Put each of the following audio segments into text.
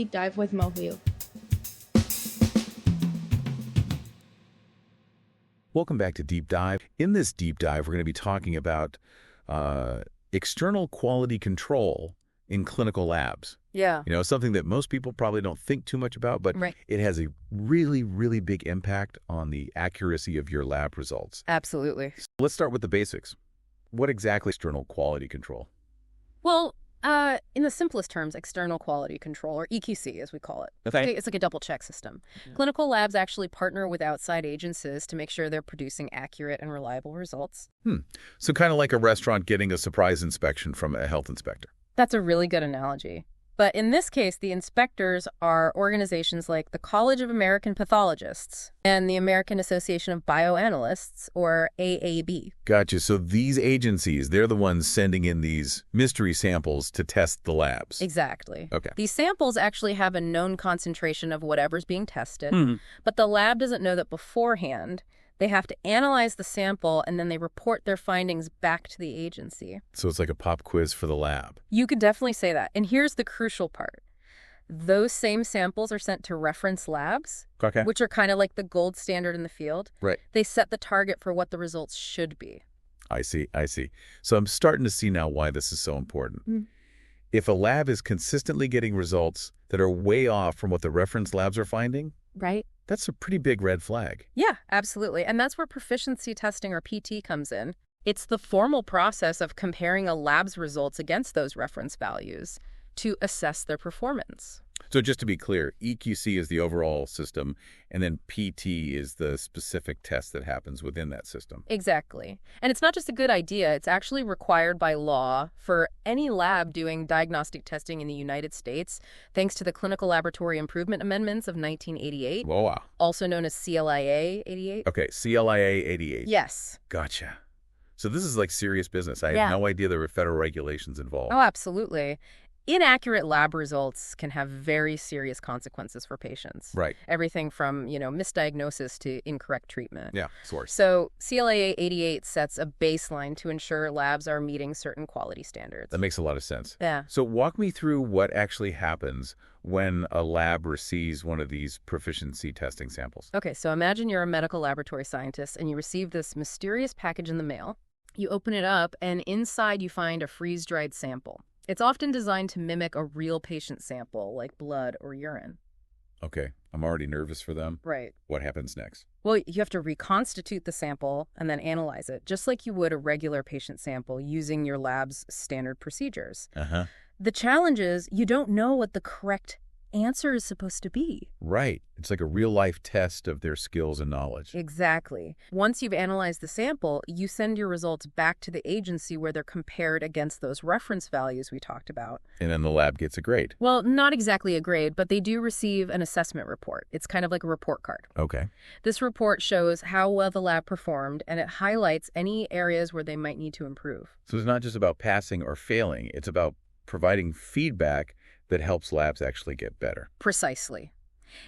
Deep Dive with Mohyu. Welcome back to Deep Dive. In this deep dive, we're going to be talking about external quality control in clinical labs. Yeah. You know, something that most people probably don't think too much about, but Right. it has a really, really big impact on the accuracy of your lab results. Absolutely. So let's start with the basics. What exactly is external quality control? Well, in the simplest terms, external quality control, or EQC as we call it. Okay. It's like a double check system. Clinical labs actually partner with outside agencies to make sure they're producing accurate and reliable results. So kind of like a restaurant getting a surprise inspection from a health inspector. That's a really good analogy. But in this case, the inspectors are organizations like the College of American Pathologists and the American Association of Bioanalysts, or AAB. Gotcha. So these agencies, they're the ones sending in these mystery samples to test the labs. Exactly. Okay. These samples actually have a known concentration of whatever's being tested, but the lab doesn't know that beforehand. They have to analyze the sample, and then they report their findings back to the agency. So it's like a pop quiz for the lab. You could definitely say that. And here's the crucial part. Those same samples are sent to reference labs, Okay. which are kind of like the gold standard in the field. Right. They set the target for what the results should be. I see. So I'm starting to see now why this is so important. If a lab is consistently getting results that are way off from what the reference labs are finding, Right? that's a pretty big red flag. Yeah, absolutely. And that's where proficiency testing, or PT, comes in. It's the formal process of comparing a lab's results against those reference values to assess their performance. So just to be clear, EQC is the overall system, and then PT is the specific test that happens within that system. Exactly. And it's not just a good idea, it's actually required by law for any lab doing diagnostic testing in the United States, thanks to the Clinical Laboratory Improvement Amendments of 1988, Whoa, wow. also known as CLIA 88. Okay, CLIA 88. Yes. Gotcha. So this is like serious business. I Yeah. had no idea there were federal regulations involved. Oh, absolutely. Inaccurate lab results can have very serious consequences for patients. Right. Everything from, misdiagnosis to incorrect treatment. Yeah, source. So CLIA 88 sets a baseline to ensure labs are meeting certain quality standards. That makes a lot of sense. Yeah. So walk me through what actually happens when a lab receives one of these proficiency testing samples. Okay, so imagine you're a medical laboratory scientist and you receive this mysterious package in the mail. You open it up and inside you find a freeze-dried sample. It's often designed to mimic a real patient sample, like blood or urine. Okay, I'm already nervous for them. Right. What happens next? Well, you have to reconstitute the sample and then analyze it, just like you would a regular patient sample using your lab's standard procedures. Uh-huh. The challenge is you don't know what the correct answer is supposed to be. Right. It's like a real-life test of their skills and knowledge. Exactly. Once you've analyzed the sample, you send your results back to the agency where they're compared against those reference values we talked about. And then the lab gets a grade. Well, not exactly a grade, but they do receive an assessment report. It's kind of like a report card. Okay. This report shows how well the lab performed, and it highlights any areas where they might need to improve. So it's not just about passing or failing. It's about providing feedback that helps labs actually get better. Precisely.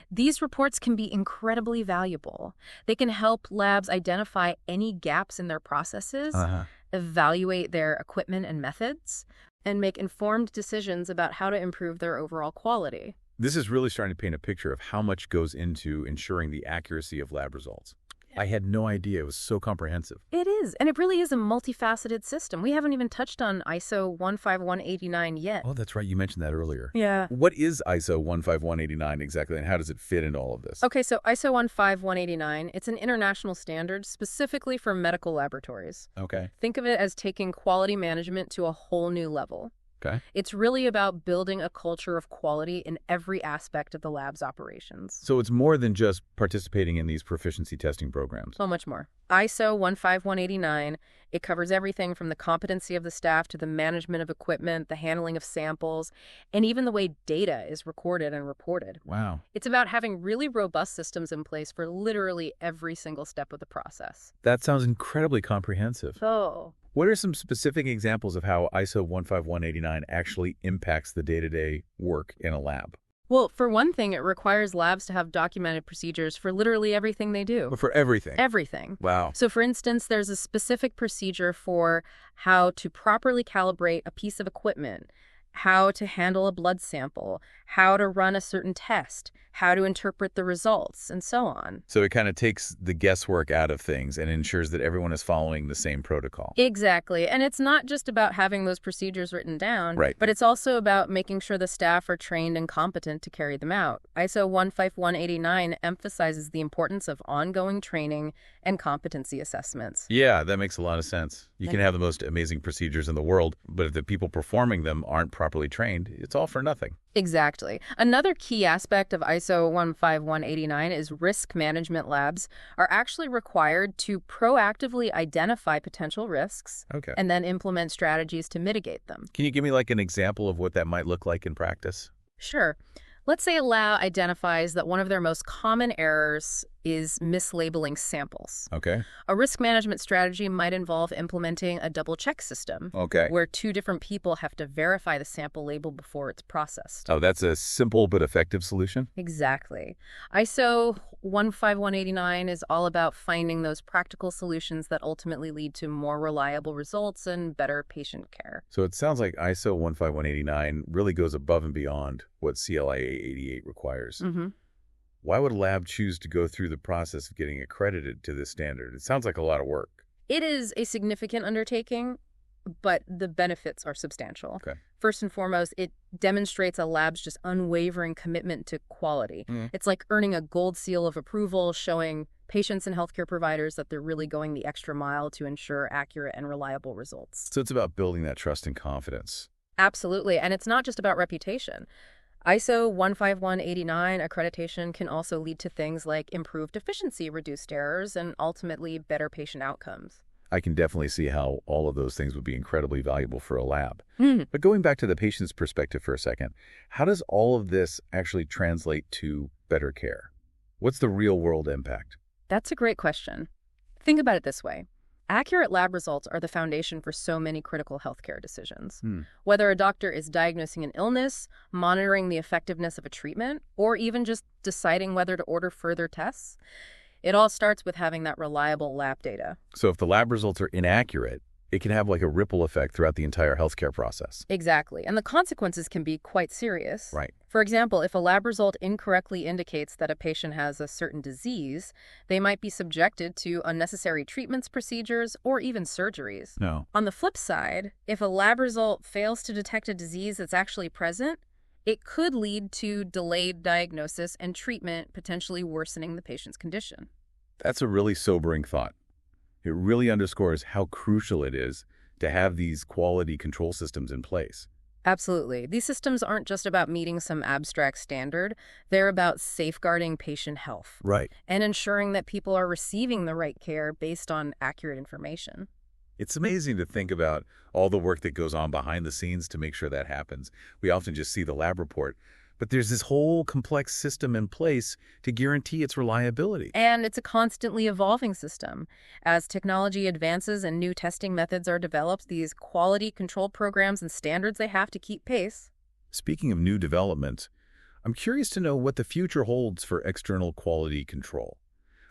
These reports can be incredibly valuable. They can help labs identify any gaps in their processes, evaluate their equipment and methods, and make informed decisions about how to improve their overall quality. This is really starting to paint a picture of how much goes into ensuring the accuracy of lab results. I had no idea it was so comprehensive. It is, and it really is a multifaceted system. We haven't even touched on ISO 15189 yet. Oh, that's right. You mentioned that earlier. Yeah. What is ISO 15189 exactly, and how does it fit into all of this? Okay, so ISO 15189, it's an international standard specifically for medical laboratories. Okay. Think of it as taking quality management to a whole new level. Okay. It's really about building a culture of quality in every aspect of the lab's operations. So it's more than just participating in these proficiency testing programs. So much more. ISO 15189, it covers everything from the competency of the staff to the management of equipment, the handling of samples, and even the way data is recorded and reported. Wow. It's about having really robust systems in place for literally every single step of the process. That sounds incredibly comprehensive. So, What are some specific examples of how ISO 15189 actually impacts the day-to-day work in a lab? well, for one thing, it requires labs to have documented procedures for literally everything they do. But for everything? Everything. Wow. So, for instance, there's a specific procedure for how to properly calibrate a piece of equipment how to handle a blood sample, how to run a certain test, how to interpret the results, and so on. So it kind of takes the guesswork out of things and ensures that everyone is following the same protocol. Exactly. And it's not just about having those procedures written down, Right. but it's also about making sure the staff are trained and competent to carry them out. ISO 15189 emphasizes the importance of ongoing training and competency assessments. Yeah, that makes a lot of sense. You can have the most amazing procedures in the world, but if the people performing them aren't properly trained, it's all for nothing. Exactly. Another key aspect of ISO 15189 is risk management labs are actually required to proactively identify potential risks Okay. and then implement strategies to mitigate them. Can you give me like an example of what that might look like in practice? Sure. Let's say a lab identifies that one of their most common errors is mislabeling samples. Okay. A risk management strategy might involve implementing a double check system Okay. where two different people have to verify the sample label before it's processed. Oh, that's a simple but effective solution? Exactly. ISO 15189 is all about finding those practical solutions that ultimately lead to more reliable results and better patient care. So it sounds like ISO 15189 really goes above and beyond what CLIA 88 requires. Mm-hmm. Why would a lab choose to go through the process of getting accredited to this standard? It sounds like a lot of work. It is a significant undertaking, but the benefits are substantial. Okay. First and foremost, it demonstrates a lab's just unwavering commitment to quality. Mm. It's like earning a gold seal of approval, showing patients and healthcare providers that they're really going the extra mile to ensure accurate and reliable results. So it's about building that trust and confidence. Absolutely. And it's not just about reputation. ISO 15189 accreditation can also lead to things like improved efficiency, reduced errors, and ultimately better patient outcomes. I can definitely see how all of those things would be incredibly valuable for a lab. Hmm. But going back to the patient's perspective for a second, how does all of this actually translate to better care? What's the real-world impact? That's a great question. Think about it this way. Accurate lab results are the foundation for so many critical healthcare decisions. Whether a doctor is diagnosing an illness, monitoring the effectiveness of a treatment, or even just deciding whether to order further tests, it all starts with having that reliable lab data. So if the lab results are inaccurate, it can have like a ripple effect throughout the entire healthcare process. Exactly. And the consequences can be quite serious. Right. For example, if a lab result incorrectly indicates that a patient has a certain disease, they might be subjected to unnecessary treatments, procedures, or even surgeries. No. On the flip side, if a lab result fails to detect a disease that's actually present, it could lead to delayed diagnosis and treatment, potentially worsening the patient's condition. That's a really sobering thought. It really underscores how crucial it is to have these quality control systems in place. Absolutely. These systems aren't just about meeting some abstract standard. They're about safeguarding patient health Right. and ensuring that people are receiving the right care based on accurate information. It's amazing to think about all the work that goes on behind the scenes to make sure that happens. We often just see the lab report, but there's this whole complex system in place to guarantee its reliability. And it's a constantly evolving system. As technology advances and new testing methods are developed, these quality control programs and standards, they have to keep pace. Speaking of new developments, I'm curious to know what the future holds for external quality control.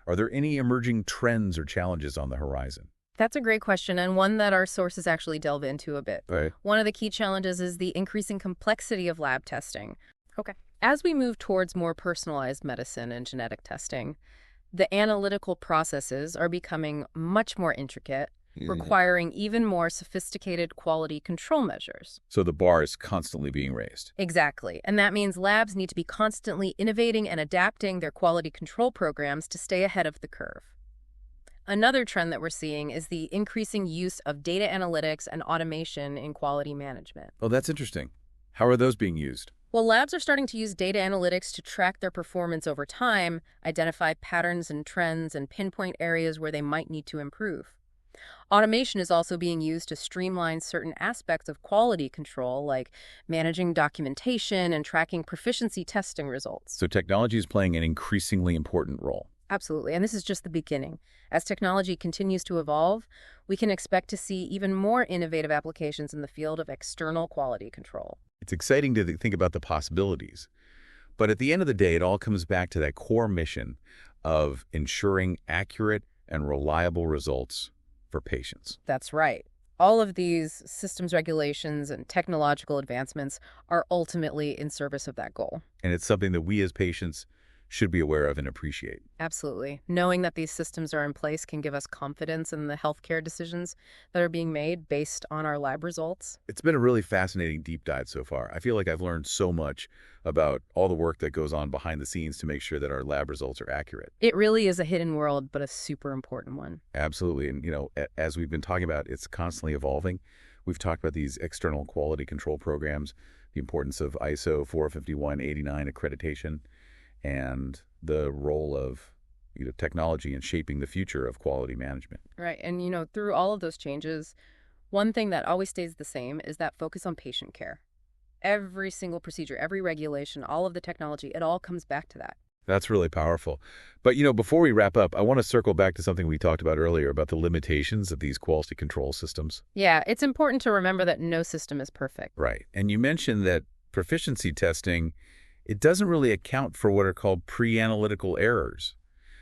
Are there any emerging trends or challenges on the horizon? That's a great question, and one that our sources actually delve into a bit. Right. One of the key challenges is the increasing complexity of lab testing. Okay. As we move towards more personalized medicine and genetic testing, the analytical processes are becoming much more intricate, requiring even more sophisticated quality control measures. So the bar is constantly being raised. Exactly. And that means labs need to be constantly innovating and adapting their quality control programs to stay ahead of the curve. Another trend that we're seeing is the increasing use of data analytics and automation in quality management. Oh, that's interesting. How are those being used? Well, labs are starting to use data analytics to track their performance over time, identify patterns and trends, and pinpoint areas where they might need to improve. Automation is also being used to streamline certain aspects of quality control, like managing documentation and tracking proficiency testing results. So technology is playing an increasingly important role. Absolutely, and this is just the beginning. As technology continues to evolve, we can expect to see even more innovative applications in the field of external quality control. It's exciting to think about the possibilities. But at the end of the day, it all comes back to that core mission of ensuring accurate and reliable results for patients. That's right. All of these systems regulations and technological advancements are ultimately in service of that goal. And it's something that we as patients should be aware of and appreciate. Absolutely. Knowing that these systems are in place can give us confidence in the healthcare decisions that are being made based on our lab results. It's been a really fascinating deep dive so far. I feel like I've learned so much about all the work that goes on behind the scenes to make sure that our lab results are accurate. It really is a hidden world, but a super important one. Absolutely. And, as we've been talking about, it's constantly evolving. We've talked about these external quality control programs, the importance of ISO 45189 accreditation, and the role of technology in shaping the future of quality management. Right. And, through all of those changes, one thing that always stays the same is that focus on patient care. Every single procedure, every regulation, all of the technology, it all comes back to that. That's really powerful. But, before we wrap up, I want to circle back to something we talked about earlier about the limitations of these quality control systems. Yeah, it's important to remember that no system is perfect. Right. And you mentioned that proficiency testing, it doesn't really account for what are called pre-analytical errors,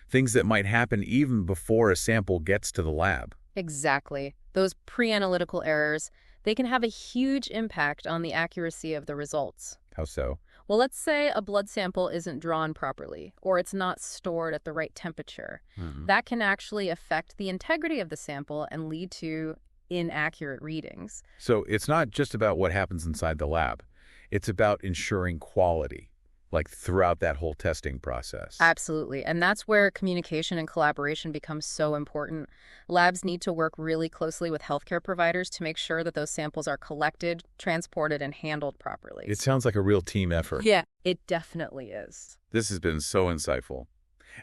things that might happen even before a sample gets to the lab. Exactly. Those pre-analytical errors, they can have a huge impact on the accuracy of the results. How so? Well, let's say a blood sample isn't drawn properly, or it's not stored at the right temperature. That can actually affect the integrity of the sample and lead to inaccurate readings. So it's not just about what happens inside the lab. It's about ensuring quality, like throughout that whole testing process. Absolutely. And that's where communication and collaboration becomes so important. Labs need to work really closely with healthcare providers to make sure that those samples are collected, transported, and handled properly. It sounds like a real team effort. Yeah, it definitely is. This has been so insightful.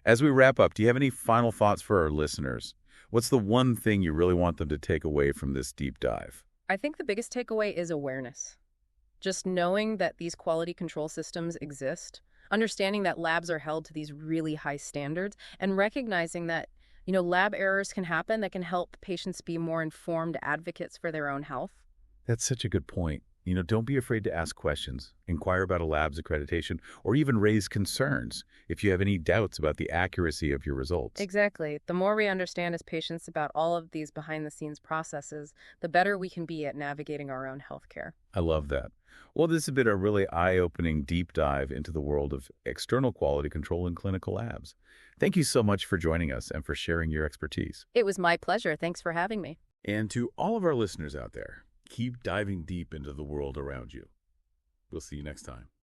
As we wrap up, do you have any final thoughts for our listeners? What's the one thing you really want them to take away from this deep dive? I think the biggest takeaway is awareness. Just knowing that these quality control systems exist, understanding that labs are held to these really high standards, and recognizing that, lab errors can happen that can help patients be more informed advocates for their own health. That's such a good point. Don't be afraid to ask questions, inquire about a lab's accreditation, or even raise concerns if you have any doubts about the accuracy of your results. Exactly. The more we understand as patients about all of these behind-the-scenes processes, the better we can be at navigating our own healthcare. I love that. Well, this has been a really eye-opening deep dive into the world of external quality control in clinical labs. Thank you so much for joining us and for sharing your expertise. It was my pleasure. Thanks for having me. And to all of our listeners out there, keep diving deep into the world around you. We'll see you next time.